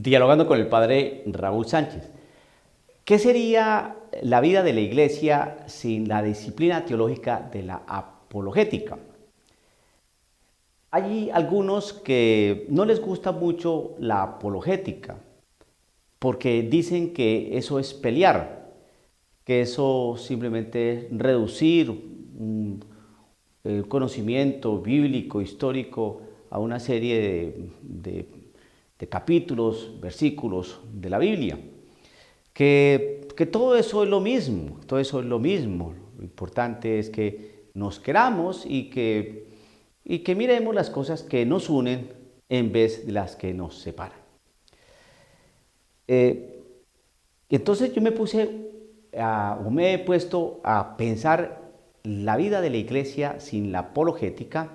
dialogando con el padre Raúl Sánchez. ¿Qué sería la vida de la Iglesia sin la disciplina teológica de la apologética? Hay algunos que no les gusta mucho la apologética porque dicen que eso es pelear, que eso simplemente es reducir el conocimiento bíblico, histórico, a una serie de capítulos, versículos de la Biblia. Que todo eso es lo mismo, todo eso es lo mismo. Lo importante es que nos queramos y que miremos las cosas que nos unen en vez de las que nos separan. Entonces yo me he puesto a pensar la vida de la iglesia sin la apologética,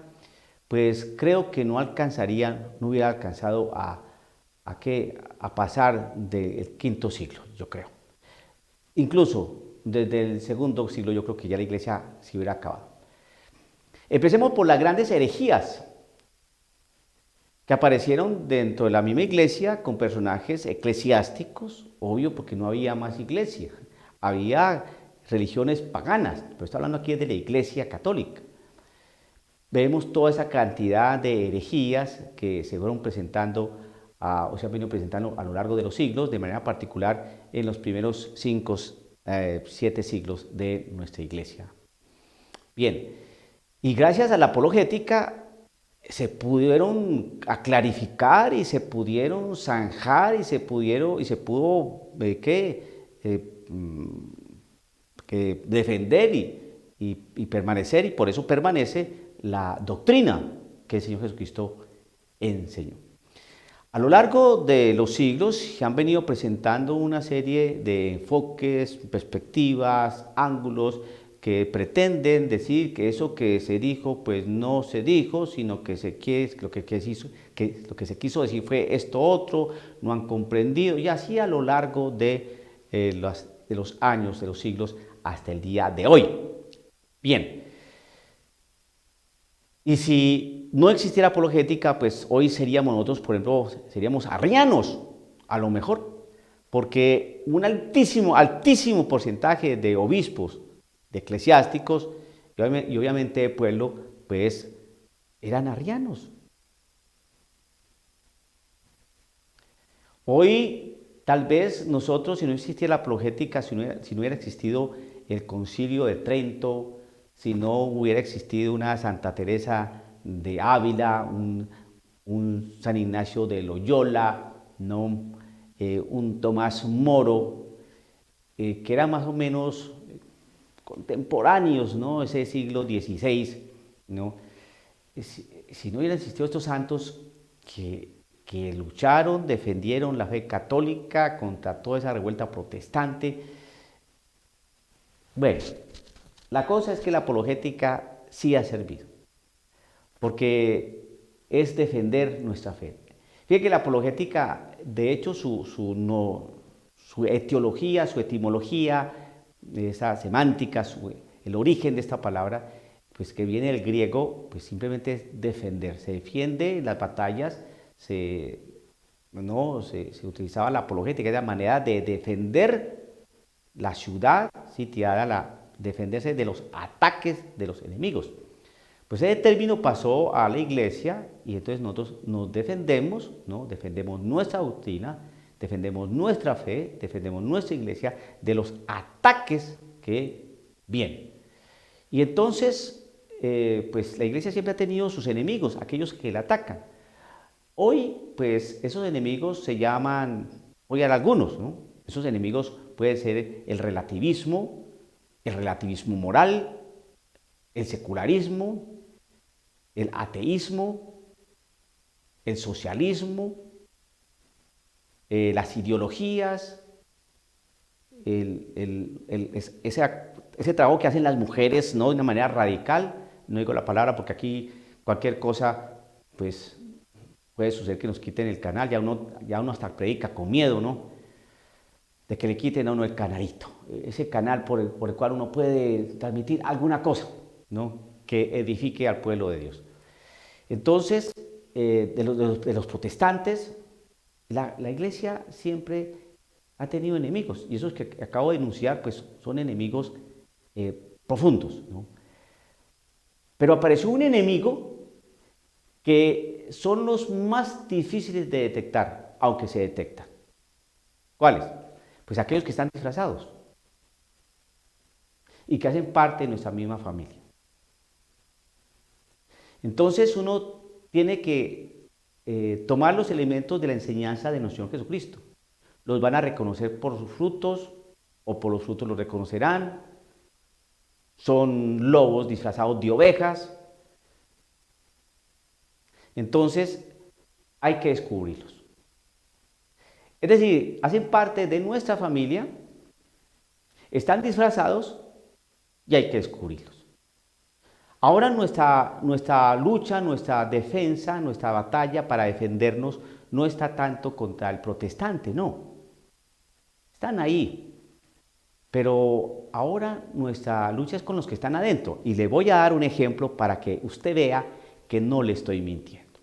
pues creo que no hubiera alcanzado a pasar del quinto siglo, yo creo. Incluso desde el segundo siglo yo creo que ya la iglesia se hubiera acabado. Empecemos por las grandes herejías que aparecieron dentro de la misma iglesia con personajes eclesiásticos, obvio porque no había más iglesia, había religiones paganas, pero estoy hablando aquí de la iglesia católica. Vemos toda esa cantidad de herejías que se fueron presentando o se han venido presentando a lo largo de los siglos, de manera particular en los primeros 5, 7 siglos de nuestra iglesia. Bien, y gracias a la apologética se pudieron clarificar y se pudieron zanjar y se pudo defender y permanecer, y por eso permanece la doctrina que el Señor Jesucristo enseñó. A lo largo de los siglos se han venido presentando una serie de enfoques, perspectivas, ángulos que pretenden decir que eso que se dijo pues no se dijo, sino que lo que se quiso decir fue esto otro, no han comprendido, y así a lo largo de los años, de los siglos, hasta el día de hoy. Bien, y si no existiera apologética, pues hoy seríamos nosotros, por ejemplo, seríamos arrianos, a lo mejor, porque un altísimo porcentaje de obispos, de eclesiásticos y obviamente de pueblo, pues eran arrianos. Hoy, tal vez nosotros, si no existiera la apologética, si no hubiera existido el Concilio de Trento, si no hubiera existido una Santa Teresa de Ávila, un San Ignacio de Loyola, ¿no? Un Tomás Moro, que eran más o menos contemporáneos, ¿no? Ese siglo XVI, ¿no? Si no hubieran existido estos santos que lucharon, defendieron la fe católica contra toda esa revuelta protestante. Bueno, la cosa es que la apologética sí ha servido, porque es defender nuestra fe. Fíjate que la apologética, de hecho, su etiología, su etimología, esa semántica, el origen de esta palabra, pues que viene del griego, pues simplemente es defender. Se defiende en las batallas, se utilizaba la apologética, era la manera de defender la ciudad sitiada, defenderse de los ataques de los enemigos. Pues ese término pasó a la iglesia y entonces nosotros nos defendemos, ¿no? Defendemos nuestra doctrina, defendemos nuestra fe, defendemos nuestra iglesia de los ataques que vienen. Y entonces, pues la iglesia siempre ha tenido sus enemigos, aquellos que la atacan. Hoy, pues esos enemigos se llaman, oigan algunos, ¿no? Esos enemigos pueden ser el relativismo moral, el secularismo, el ateísmo, el socialismo, las ideologías, ese trabajo que hacen las mujeres, ¿no? De una manera radical. No digo la palabra porque aquí cualquier cosa, pues puede suceder que nos quiten el canal, ya uno hasta predica con miedo, ¿no? De que le quiten a uno el canalito, ese canal por el cual uno puede transmitir alguna cosa, ¿no? Que edifique al pueblo de Dios. Entonces, de los protestantes, La iglesia siempre ha tenido enemigos, y esos que acabo de enunciar, pues son enemigos profundos, ¿no? Pero apareció un enemigo que son los más difíciles de detectar, aunque se detectan. ¿Cuáles? Pues aquellos que están disfrazados y que hacen parte de nuestra misma familia. Entonces uno tiene que tomar los elementos de la enseñanza de nuestro Señor Jesucristo. Los van a reconocer por sus frutos, o por los frutos los reconocerán. Son lobos disfrazados de ovejas. Entonces hay que descubrirlos. Es decir, hacen parte de nuestra familia, están disfrazados y hay que descubrirlos. Ahora nuestra lucha, nuestra defensa, nuestra batalla para defendernos no está tanto contra el protestante, no. Están ahí. Pero ahora nuestra lucha es con los que están adentro. Y le voy a dar un ejemplo para que usted vea que no le estoy mintiendo.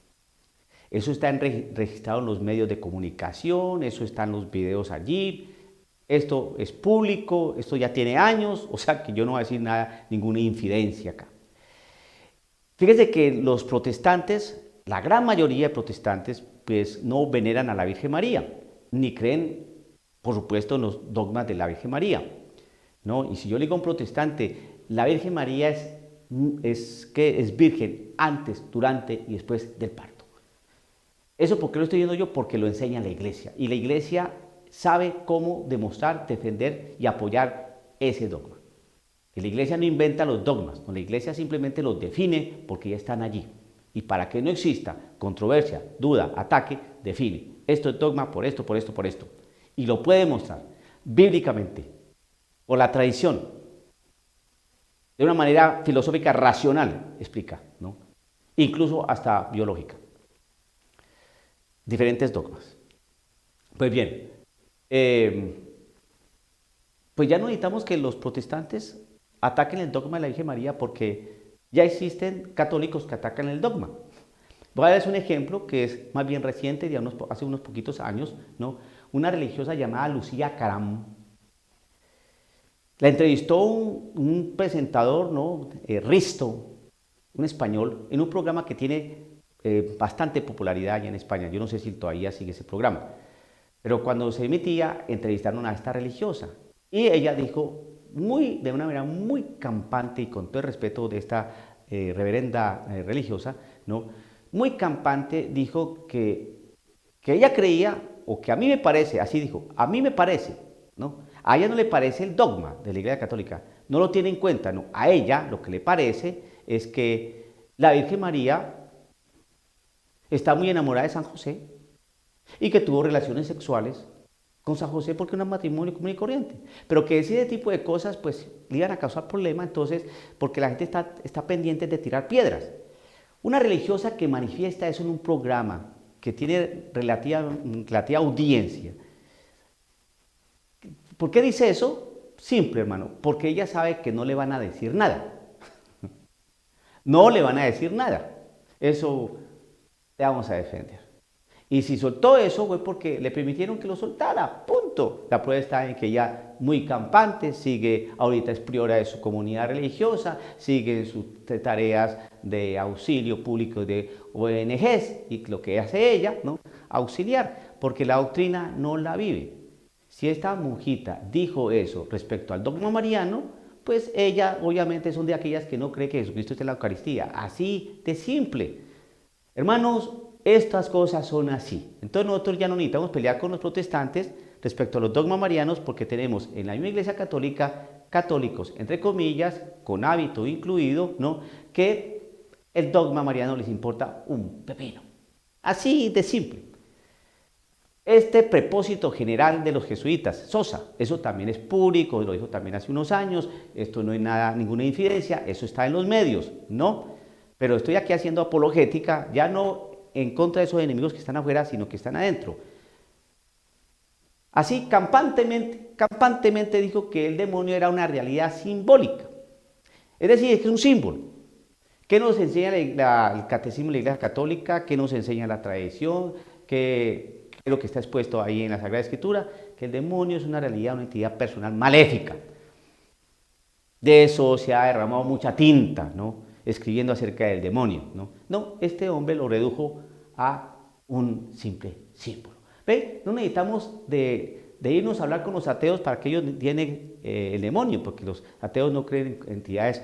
Eso está registrado en los medios de comunicación, eso está en los videos allí. Esto es público, esto ya tiene años, o sea que yo no voy a decir nada, ninguna infidencia acá. Fíjese que los protestantes, la gran mayoría de protestantes, pues no veneran a la Virgen María, ni creen, por supuesto, en los dogmas de la Virgen María, ¿no? Y si yo le digo a un protestante, la Virgen María es virgen antes, durante y después del parto. ¿Eso por qué lo estoy diciendo yo? Porque lo enseña la iglesia. Y la iglesia sabe cómo demostrar, defender y apoyar ese dogma. Y la iglesia no inventa los dogmas, no, la iglesia simplemente los define porque ya están allí. Y para que no exista controversia, duda, ataque, define. Esto es dogma por esto, por esto, por esto. Y lo puede demostrar bíblicamente, por la tradición, de una manera filosófica racional, explica, ¿no? Incluso hasta biológica. Diferentes dogmas. Pues bien, pues ya no necesitamos que los protestantes ataquen el dogma de la Virgen María porque ya existen católicos que atacan el dogma. Voy a darles un ejemplo que es más bien reciente, de hace unos poquitos años, ¿no? Una religiosa llamada Lucía Caram. La entrevistó un presentador, ¿no? Risto, un español, en un programa que tiene bastante popularidad allá en España. Yo no sé si todavía sigue ese programa. Pero cuando se emitía, entrevistaron a esta religiosa. Y ella dijo, de una manera muy campante y con todo el respeto de esta reverenda religiosa, ¿no? Muy campante, dijo que ella creía, o que a mí me parece, así dijo, a mí me parece, ¿no? A ella no le parece el dogma de la Iglesia Católica, no lo tiene en cuenta, no. A ella lo que le parece es que la Virgen María está muy enamorada de San José y que tuvo relaciones sexuales con San José porque era un matrimonio común y corriente. Pero que ese tipo de cosas pues le iban a causar problemas, entonces, porque la gente está pendiente de tirar piedras. Una religiosa que manifiesta eso en un programa que tiene relativa audiencia. ¿Por qué dice eso? Simple, hermano, porque ella sabe que no le van a decir nada. No le van a decir nada. Eso te vamos a defender. Y si soltó eso fue porque le permitieron que lo soltara, punto. La prueba está en que ella, muy campante, sigue, ahorita es priora de su comunidad religiosa, sigue en sus tareas de auxilio público de ONGs, y lo que hace ella, ¿no? Auxiliar, porque la doctrina no la vive. Si esta monjita dijo eso respecto al dogma mariano, pues ella obviamente son de aquellas que no cree que Jesucristo esté en la Eucaristía. Así de simple. Hermanos, estas cosas son así. Entonces nosotros ya no necesitamos pelear con los protestantes respecto a los dogmas marianos porque tenemos en la misma Iglesia Católica católicos, entre comillas, con hábito incluido, ¿no? Que el dogma mariano les importa un pepino. Así de simple. Este propósito general de los jesuitas, Sosa, eso también es público, lo dijo también hace unos años, esto no es nada, ninguna infidencia, eso está en los medios, ¿no? Pero estoy aquí haciendo apologética, ya no en contra de esos enemigos que están afuera, sino que están adentro. Así, campantemente dijo que el demonio era una realidad simbólica. Es decir, es que es un símbolo. ¿Qué nos enseña el catecismo de la Iglesia Católica? ¿Qué nos enseña la tradición? ¿Qué es lo que está expuesto ahí en la Sagrada Escritura, que el demonio es una realidad, una entidad personal maléfica. De eso se ha derramado mucha tinta, ¿no? Escribiendo acerca del demonio, ¿no? No, este hombre lo redujo a un simple símbolo. ¿Ve? No necesitamos de irnos a hablar con los ateos para que ellos tienen el demonio, porque los ateos no creen en entidades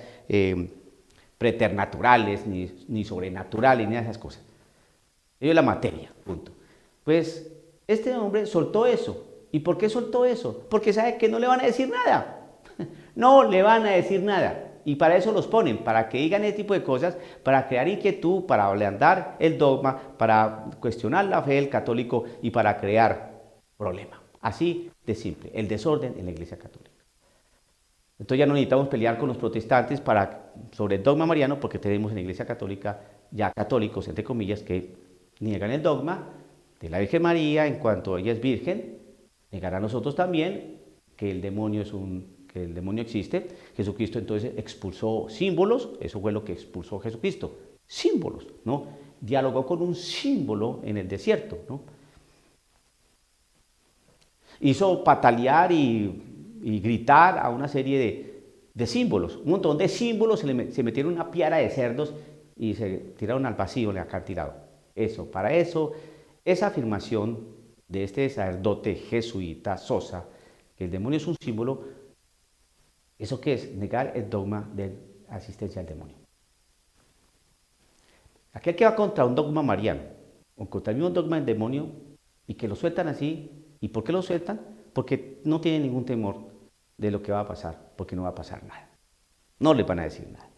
preternaturales, ni sobrenaturales, ni esas cosas. Ellos la materia, punto. Pues este hombre soltó eso. ¿Y por qué soltó eso? Porque sabe que no le van a decir nada. No le van a decir nada. Y para eso los ponen, para que digan ese tipo de cosas, para crear inquietud, para ablandar el dogma, para cuestionar la fe del católico y para crear problema. Así de simple, el desorden en la Iglesia Católica. Entonces ya no necesitamos pelear con los protestantes sobre el dogma mariano, porque tenemos en la Iglesia Católica ya católicos, entre comillas, que niegan el dogma de la Virgen María en cuanto ella es virgen, negarán nosotros también que el demonio existe. Jesucristo entonces expulsó símbolos, eso fue lo que expulsó Jesucristo, símbolos, ¿no? Dialogó con un símbolo en el desierto, ¿no? Hizo patalear y gritar a una serie de símbolos, un montón de símbolos, se metieron una piara de cerdos y se tiraron al vacío, le han tirado. Eso, para eso, esa afirmación de este sacerdote jesuita Sosa, que el demonio es un símbolo, ¿eso qué es? Negar el dogma de la asistencia al demonio. Aquel que va contra un dogma mariano, o contra el mismo dogma del demonio, y que lo sueltan así, ¿y por qué lo sueltan? Porque no tienen ningún temor de lo que va a pasar, porque no va a pasar nada. No les van a decir nada.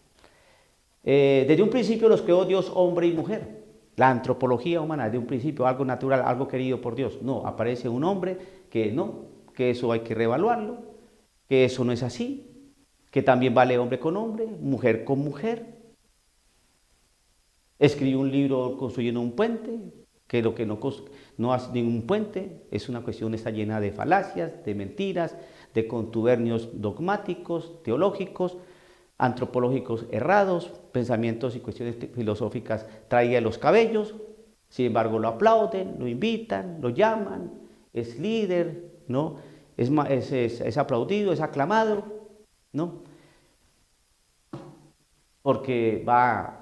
Desde un principio los creó Dios hombre y mujer. La antropología humana, desde un principio, algo natural, algo querido por Dios. No, aparece un hombre que no, que eso hay que reevaluarlo, que eso no es así, que también vale hombre con hombre, mujer con mujer. Escribió un libro construyendo un puente, que lo que no hace ningún puente, es una cuestión, está llena de falacias, de mentiras, de contubernios dogmáticos, teológicos, antropológicos errados, pensamientos y cuestiones filosóficas traídas de los cabellos. Sin embargo, lo aplauden, lo invitan, lo llaman, es líder, ¿no? Es aplaudido, es aclamado, ¿no? Porque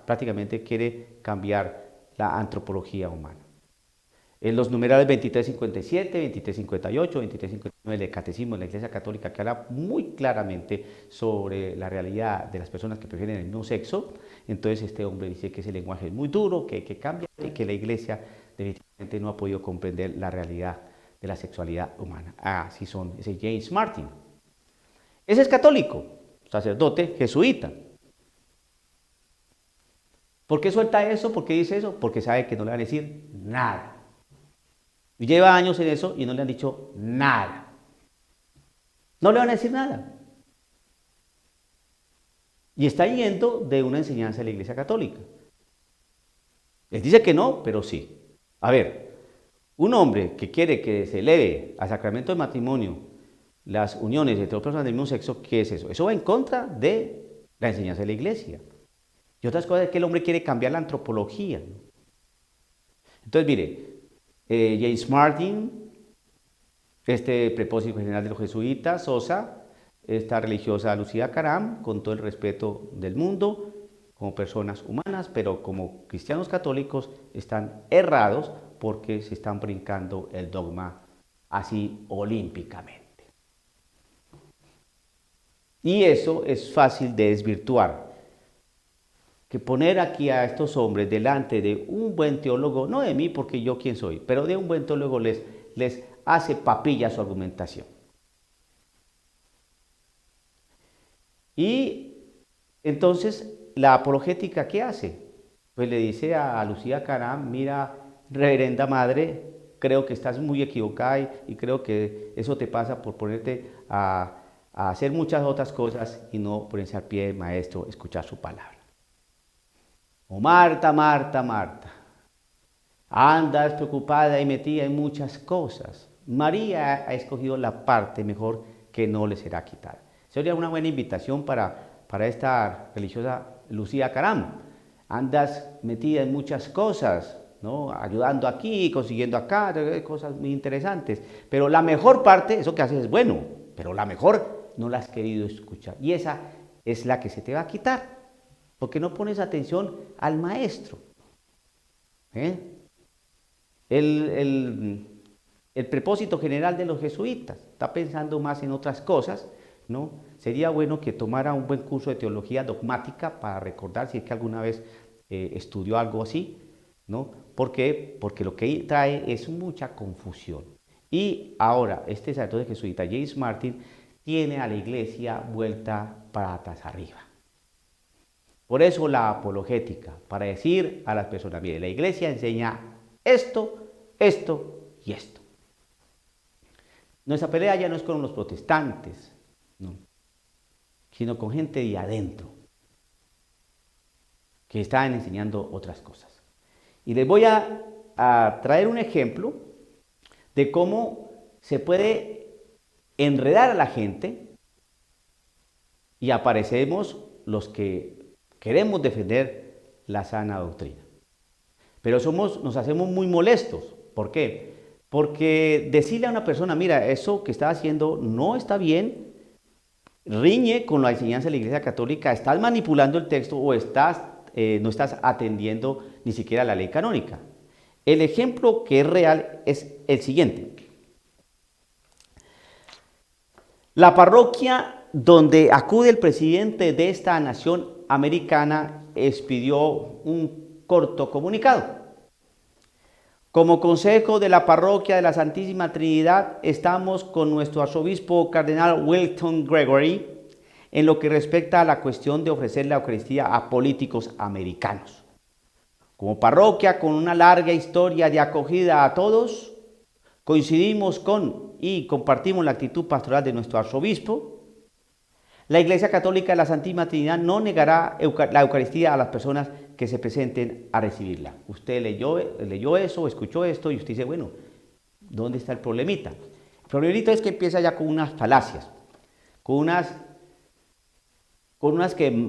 prácticamente quiere cambiar la antropología humana. En los numerales 2357, 2358, 2359 del Catecismo de la Iglesia Católica, que habla muy claramente sobre la realidad de las personas que prefieren el mismo sexo, entonces este hombre dice que ese lenguaje es muy duro, que hay que cambiar y que la Iglesia definitivamente no ha podido comprender la realidad de la sexualidad humana. Así son, ese James Martin. Ese es católico, sacerdote jesuita. ¿Por qué suelta eso? ¿Por qué dice eso? Porque sabe que no le van a decir nada. Y lleva años en eso y no le han dicho nada. No le van a decir nada. Y está yendo de una enseñanza de la Iglesia Católica. Él dice que no, pero sí. A ver, un hombre que quiere que se eleve al sacramento de matrimonio las uniones entre dos personas del mismo sexo, ¿qué es eso? Eso va en contra de la enseñanza de la Iglesia. Y otras cosas es que el hombre quiere cambiar la antropología. Entonces, mire, James Martin, este prepósito general de los jesuitas, Sosa, esta religiosa Lucía Caram, con todo el respeto del mundo, como personas humanas, pero como cristianos católicos están errados porque se están brincando el dogma así olímpicamente. Y eso es fácil de desvirtuar. Que poner aquí a estos hombres delante de un buen teólogo, no de mí porque yo quién soy, pero de un buen teólogo les hace papilla su argumentación. Y entonces, ¿la apologética qué hace? Pues le dice a Lucía Caram, mira, reverenda madre, creo que estás muy equivocada y creo que eso te pasa por ponerte a hacer muchas otras cosas y no ponerse al pie del maestro, escuchar su palabra. Oh Marta, Marta, Marta, andas preocupada y metida en muchas cosas. María ha escogido la parte mejor que no le será quitada. Sería una buena invitación para esta religiosa Lucía Caram. Andas metida en muchas cosas, ¿no? Ayudando aquí, consiguiendo acá, cosas muy interesantes. Pero la mejor parte, eso que haces es bueno, pero la mejor no la has querido escuchar. Y esa es la que se te va a quitar, porque no pones atención al maestro. ¿Eh? El propósito general de los jesuitas está pensando más en otras cosas, ¿no? Sería bueno que tomara un buen curso de teología dogmática para recordar si es que alguna vez estudió algo así, ¿no? ¿Por qué? Porque lo que trae es mucha confusión. Y ahora, este sacerdote jesuita, James Martin, tiene a la iglesia vuelta patas arriba. Por eso la apologética, para decir a las personas, mire, la iglesia enseña esto, esto y esto. Nuestra pelea ya no es con los protestantes, no, sino con gente de adentro, que están enseñando otras cosas. Y les voy a traer un ejemplo de cómo se puede enredar a la gente y aparecemos los que queremos defender la sana doctrina. Pero nos hacemos muy molestos. ¿Por qué? Porque decirle a una persona, mira, eso que estás haciendo no está bien, riñe con la enseñanza de la Iglesia Católica, estás manipulando el texto o no estás atendiendo ni siquiera la ley canónica. El ejemplo que es real es el siguiente. La parroquia donde acude el presidente de esta nación americana expidió un corto comunicado. Como consejo de la parroquia de la Santísima Trinidad, estamos con nuestro arzobispo cardenal Wilton Gregory en lo que respecta a la cuestión de ofrecer la Eucaristía a políticos americanos. Como parroquia con una larga historia de acogida a todos, coincidimos con y compartimos la actitud pastoral de nuestro arzobispo. La Iglesia Católica de la Santísima Trinidad no negará la Eucaristía a las personas que se presenten a recibirla. Usted leyó eso, escuchó esto y usted dice, bueno, ¿dónde está el problemita? El problemita es que empieza ya con unas falacias, con unas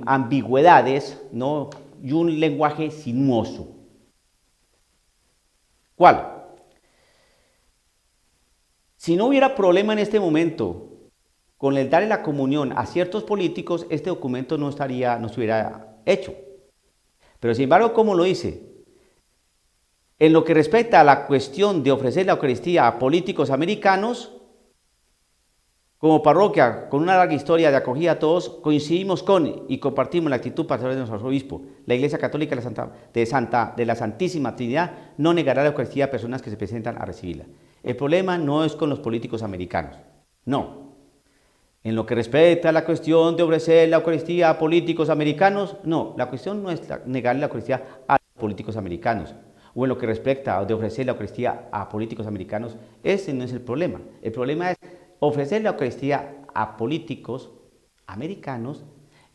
ambigüedades, ¿no? Y un lenguaje sinuoso. ¿Cuál? Si no hubiera problema en este momento con el darle la comunión a ciertos políticos, este documento no se hubiera hecho. Pero sin embargo, ¿cómo lo dice? En lo que respecta a la cuestión de ofrecer la Eucaristía a políticos americanos, como parroquia con una larga historia de acogida a todos, coincidimos con y compartimos la actitud pastoral de nuestro arzobispo. La Iglesia Católica de la Santísima Trinidad no negará la Eucaristía a personas que se presentan a recibirla. El problema no es con los políticos americanos, no. En lo que respecta a la cuestión de ofrecer la Eucaristía a políticos americanos, no, la cuestión no es negar la Eucaristía a políticos americanos. O en lo que respecta de ofrecer la Eucaristía a políticos americanos, ese no es el problema. El problema es ofrecer la Eucaristía a políticos americanos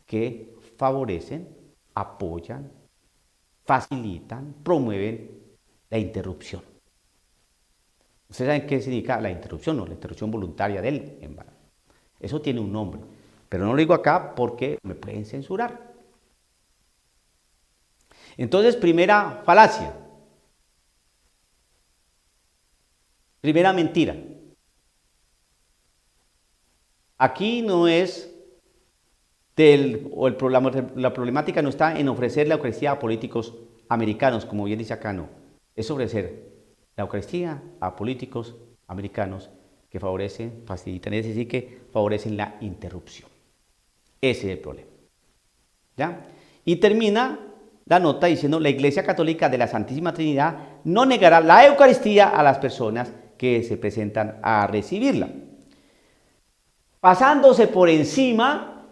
que favorecen, apoyan, facilitan, promueven la interrupción. ¿Ustedes saben qué significa la interrupción? No, la interrupción voluntaria del embarazo. Eso tiene un nombre, pero no lo digo acá porque me pueden censurar. Entonces, primera falacia. Primera mentira. Aquí no es la problemática no está en ofrecer la Eucaristía a políticos americanos, como bien dice acá, no. Es ofrecer la Eucaristía a políticos americanos que favorecen, facilitan, es decir, que favorecen la interrupción. Ese es el problema. ¿Ya? Y termina la nota diciendo, la Iglesia Católica de la Santísima Trinidad no negará la Eucaristía a las personas que se presentan a recibirla. Pasándose por encima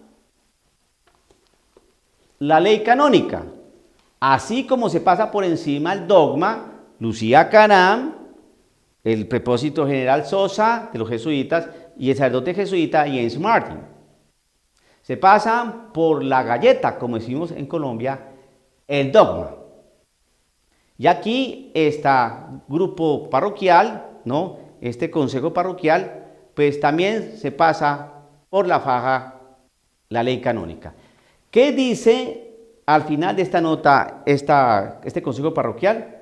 la ley canónica, así como se pasa por encima el dogma Lucía Caram, el propósito general Sosa de los jesuitas y el sacerdote jesuita James Martin. Se pasan por la galleta, como decimos en Colombia, el dogma. Y aquí este grupo parroquial, ¿no? Este consejo parroquial, pues también se pasa por la faja la ley canónica. ¿Qué dice al final de esta nota este consejo parroquial?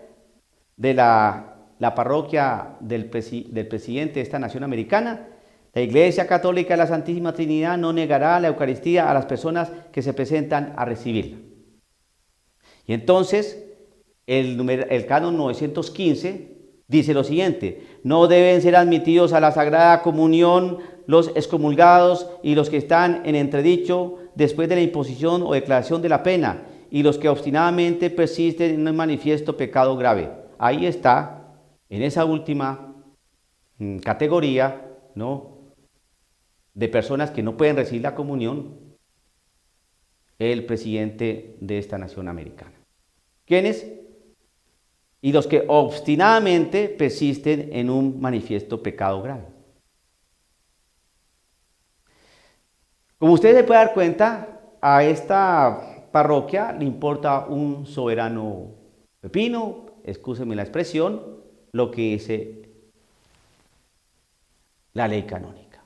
de la parroquia del presidente de esta nación americana, la Iglesia Católica de la Santísima Trinidad no negará la Eucaristía a las personas que se presentan a recibirla. Y entonces, el canon 915 dice lo siguiente: no deben ser admitidos a la Sagrada Comunión los excomulgados y los que están en entredicho después de la imposición o declaración de la pena, y los que obstinadamente persisten en un manifiesto pecado grave. Ahí está, en esa última categoría, ¿no?, de personas que no pueden recibir la comunión, el presidente de esta nación americana. ¿Quiénes? Y los que obstinadamente persisten en un manifiesto pecado grave. Como ustedes se pueden dar cuenta, a esta parroquia le importa un soberano pepino, excúsenme la expresión, lo que dice la ley canónica.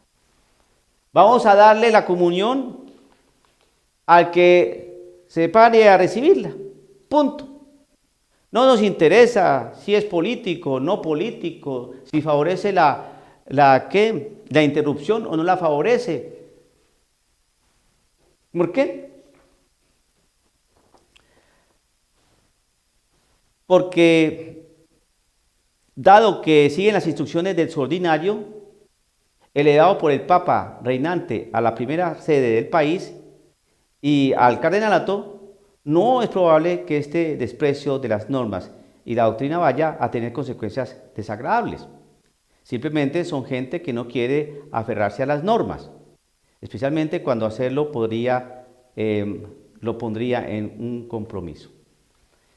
Vamos a darle la comunión al que se pare a recibirla, punto. No nos interesa si es político o no político, si favorece la interrupción o no la favorece. ¿Por qué? Porque, dado que siguen las instrucciones del subordinario, heredado por el Papa reinante a la primera sede del país y al cardenalato, no es probable que este desprecio de las normas y la doctrina vaya a tener consecuencias desagradables. Simplemente son gente que no quiere aferrarse a las normas, especialmente cuando hacerlo lo pondría en un compromiso.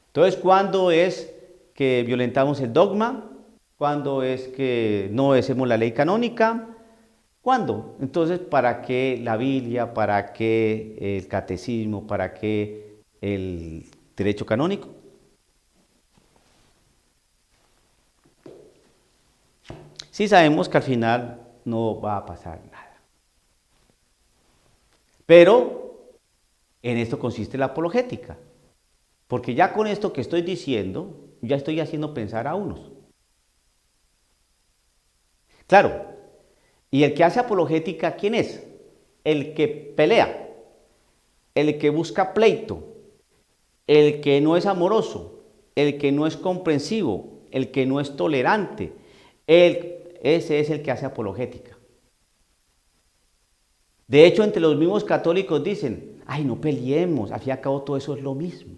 Entonces, ¿cuándo es que violentamos el dogma? ¿Cuándo es que no obedecemos la ley canónica? ¿Cuándo? Entonces, ¿para qué la Biblia? ¿Para qué el catecismo? ¿Para qué el derecho canónico? Sí sabemos que al final no va a pasar nada. Pero en esto consiste la apologética. Porque ya con esto que estoy diciendo, ya estoy haciendo pensar a unos. Claro, ¿y el que hace apologética quién es? El que pelea, el que busca pleito, el que no es amoroso, el que no es comprensivo, el que no es tolerante. Ese es el que hace apologética. De hecho, entre los mismos católicos dicen: ay, no peleemos, al fin y al cabo todo eso es lo mismo.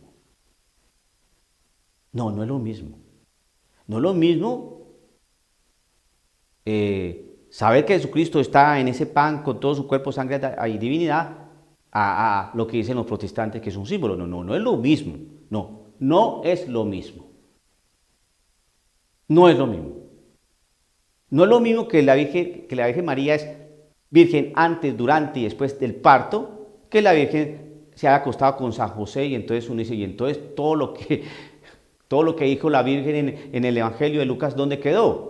No, no es lo mismo. No es lo mismo saber que Jesucristo está en ese pan con todo su cuerpo, sangre y divinidad, a lo que dicen los protestantes, que es un símbolo. No es lo mismo. No es lo mismo. No es lo mismo. No es lo mismo que la Virgen María es virgen antes, durante y después del parto, que la Virgen se haya acostado con San José, y entonces uno dice: y entonces todo lo que dijo la Virgen en el Evangelio de Lucas, ¿dónde quedó?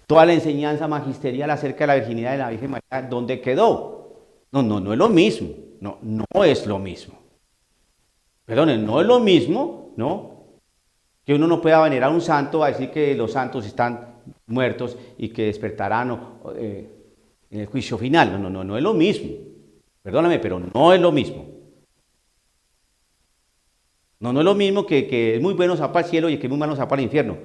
Toda la enseñanza magisterial acerca de la virginidad de la Virgen María, ¿dónde quedó? No es lo mismo. No es lo mismo. Perdonen, no es lo mismo, ¿no?, que uno no pueda venerar a un santo a decir que los santos están muertos y que despertarán en el juicio final. No es lo mismo. Perdóname, pero no es lo mismo. No es lo mismo que es muy bueno se va para el cielo y que es muy malo se va para el infierno.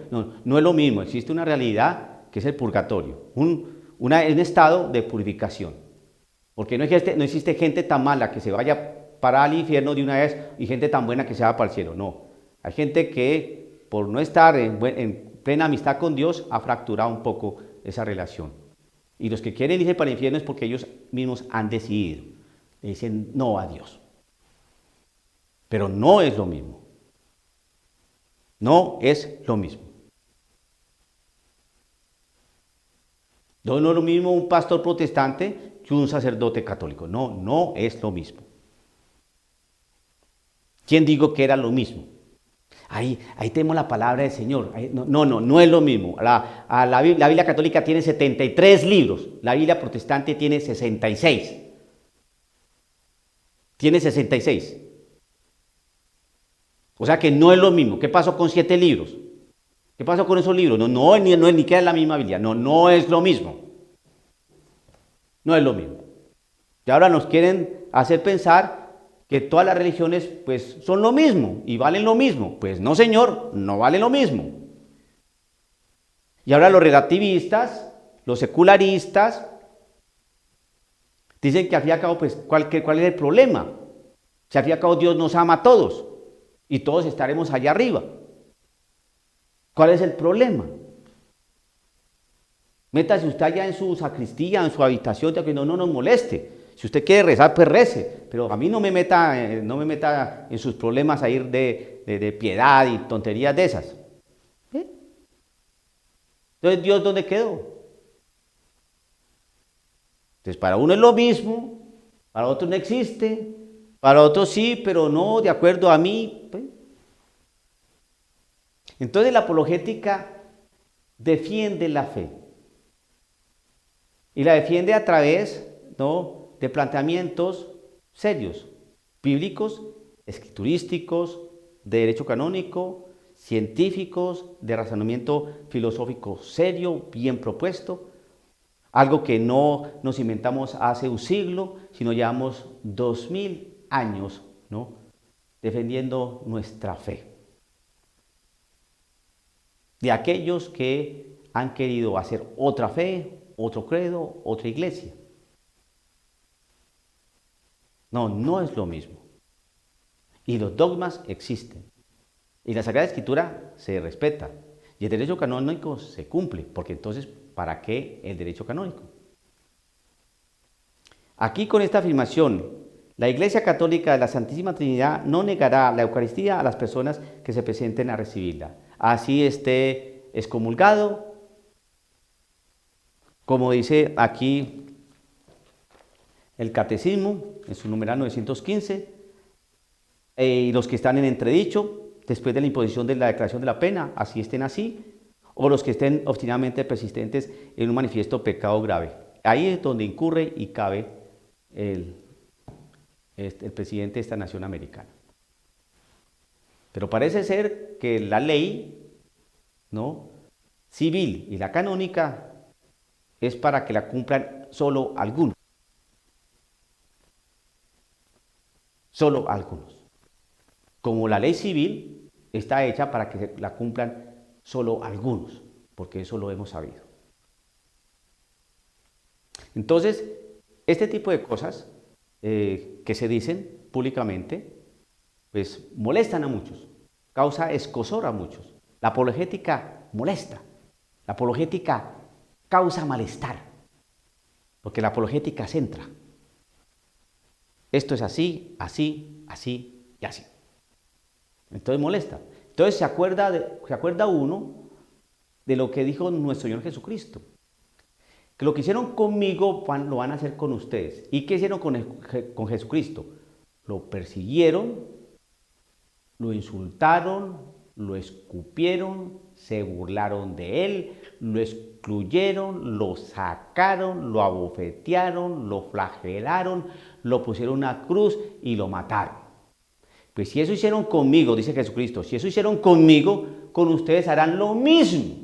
No es lo mismo. Existe una realidad que es el purgatorio, un estado de purificación. Porque no existe gente tan mala que se vaya para el infierno de una vez y gente tan buena que se va para el cielo. No. Hay gente que, por no estar en plena amistad con Dios, ha fracturado un poco esa relación. Y los que quieren irse para el infierno es porque ellos mismos han decidido. Le dicen no a Dios. Pero no es lo mismo. No es lo mismo. No es lo mismo un pastor protestante que un sacerdote católico. No es lo mismo. ¿Quién dijo que era lo mismo? Ahí tenemos la palabra del Señor. No es lo mismo. La Biblia católica tiene 73 libros. La Biblia protestante tiene 66. Tiene 66. O sea que no es lo mismo. ¿Qué pasó con 7 libros? ¿Qué pasó con esos libros? Ni queda en la misma Biblia. No es lo mismo. No es lo mismo. Y ahora nos quieren hacer pensar que todas las religiones pues son lo mismo y valen lo mismo. Pues no, señor, no valen lo mismo. Y ahora los relativistas, los secularistas, dicen que al fin y al cabo, pues, ¿cuál es el problema? Si al fin y al cabo Dios nos ama a todos y todos estaremos allá arriba. ¿Cuál es el problema? Métase usted allá en su sacristía, en su habitación, que no nos moleste. Si usted quiere rezar, pues rece, pero a mí no me meta en sus problemas a ir de piedad y tonterías de esas. ¿Eh? Entonces, ¿Dios dónde quedó? Entonces, para uno es lo mismo, para otro no existe, para otro sí, pero no de acuerdo a mí. ¿Eh? Entonces, la apologética defiende la fe. Y la defiende a través, ¿no?, de planteamientos serios, bíblicos, escriturísticos, de derecho canónico, científicos, de razonamiento filosófico serio, bien propuesto, algo que no nos inventamos hace un siglo, sino llevamos 2000 años, ¿no?, defendiendo nuestra fe. De aquellos que han querido hacer otra fe, otro credo, otra iglesia. No es lo mismo. Y los dogmas existen. Y la Sagrada Escritura se respeta. Y el derecho canónico se cumple, porque entonces, ¿para qué el derecho canónico? Aquí con esta afirmación, la Iglesia Católica de la Santísima Trinidad no negará la Eucaristía a las personas que se presenten a recibirla. Así esté excomulgado, como dice aquí el Catecismo, en su numeral 915, y los que están en entredicho, después de la imposición de la declaración de la pena, así estén así, o los que estén obstinadamente persistentes en un manifiesto pecado grave. Ahí es donde incurre y cabe el presidente de esta nación americana. Pero parece ser que la ley, ¿no?, civil y la canónica es para que la cumplan solo algunos. Solo algunos. Como la ley civil está hecha para que la cumplan solo algunos, porque eso lo hemos sabido. Entonces, este tipo de cosas que se dicen públicamente, pues molestan a muchos, causa escozor a muchos. La apologética molesta, la apologética causa malestar, porque la apologética centra. Esto es así, así, así y así. Entonces molesta. Entonces se acuerda uno de lo que dijo nuestro Señor Jesucristo. Que lo que hicieron conmigo lo van a hacer con ustedes. ¿Y qué hicieron con Jesucristo? Lo persiguieron, lo insultaron, lo escupieron, se burlaron de él, lo excluyeron, lo sacaron, lo abofetearon, lo flagelaron, lo pusieron en una cruz y lo mataron. Pues si eso hicieron conmigo, dice Jesucristo, si eso hicieron conmigo, con ustedes harán lo mismo.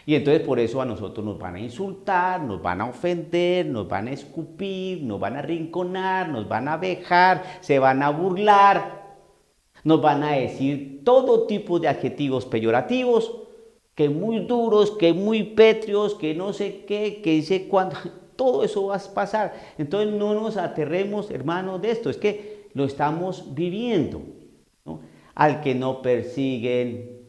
Y entonces por eso a nosotros nos van a insultar, nos van a ofender, nos van a escupir, nos van a arrinconar, nos van a vejar, se van a burlar, nos van a decir todo tipo de adjetivos peyorativos, que muy duros, que muy pétreos, que no sé qué, que dice cuándo, todo eso va a pasar. Entonces no nos aterremos, hermanos, de esto, es que lo estamos viviendo, ¿no? Al que no persiguen,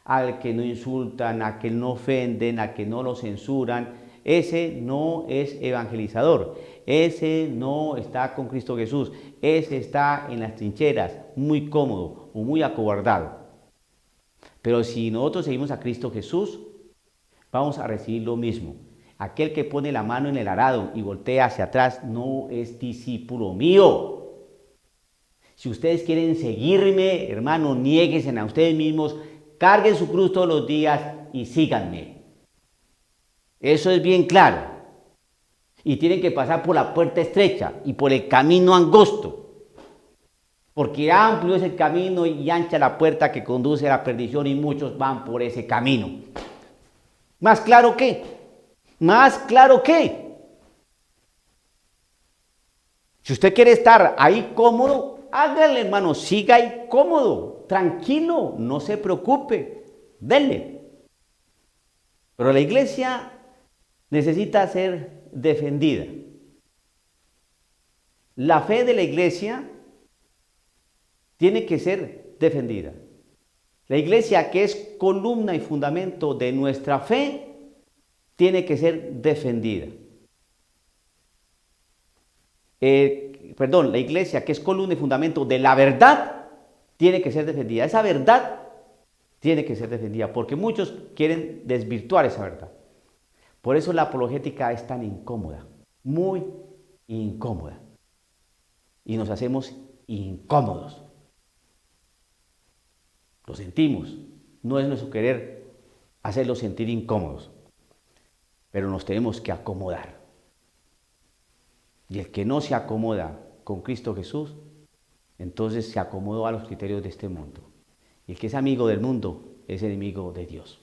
al que no insultan, al que no ofenden, al que no lo censuran, ese no es evangelizador, ese no está con Cristo Jesús, ese está en las trincheras, muy cómodo o muy acobardado. Pero si nosotros seguimos a Cristo Jesús, vamos a recibir lo mismo. Aquel que pone la mano en el arado y voltea hacia atrás no es discípulo mío. Si ustedes quieren seguirme, hermano, niéguense a ustedes mismos, carguen su cruz todos los días y síganme. Eso es bien claro. Y tienen que pasar por la puerta estrecha y por el camino angosto. porque amplio es el camino y ancha la puerta que conduce a la perdición y muchos van por ese camino. ¿Más claro qué? ¿Más claro qué? Si usted quiere estar ahí cómodo, hágale, hermano, siga ahí cómodo, tranquilo, no se preocupe, denle. Pero la iglesia necesita ser defendida. La fe de la iglesia tiene que ser defendida. La iglesia, que es columna y fundamento de nuestra fe, tiene que ser defendida. La iglesia, que es columna y fundamento de la verdad, tiene que ser defendida. Esa verdad tiene que ser defendida, porque muchos quieren desvirtuar esa verdad. Por eso la apologética es tan incómoda, muy incómoda. Y nos hacemos incómodos. Lo sentimos. No es nuestro querer hacerlos sentir incómodos, pero nos tenemos que acomodar. Y el que no se acomoda con Cristo Jesús, entonces se acomodó a los criterios de este mundo. Y el que es amigo del mundo es enemigo de Dios.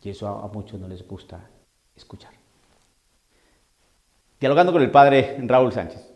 Y eso a muchos no les gusta escuchar. Dialogando con el padre Raúl Sánchez.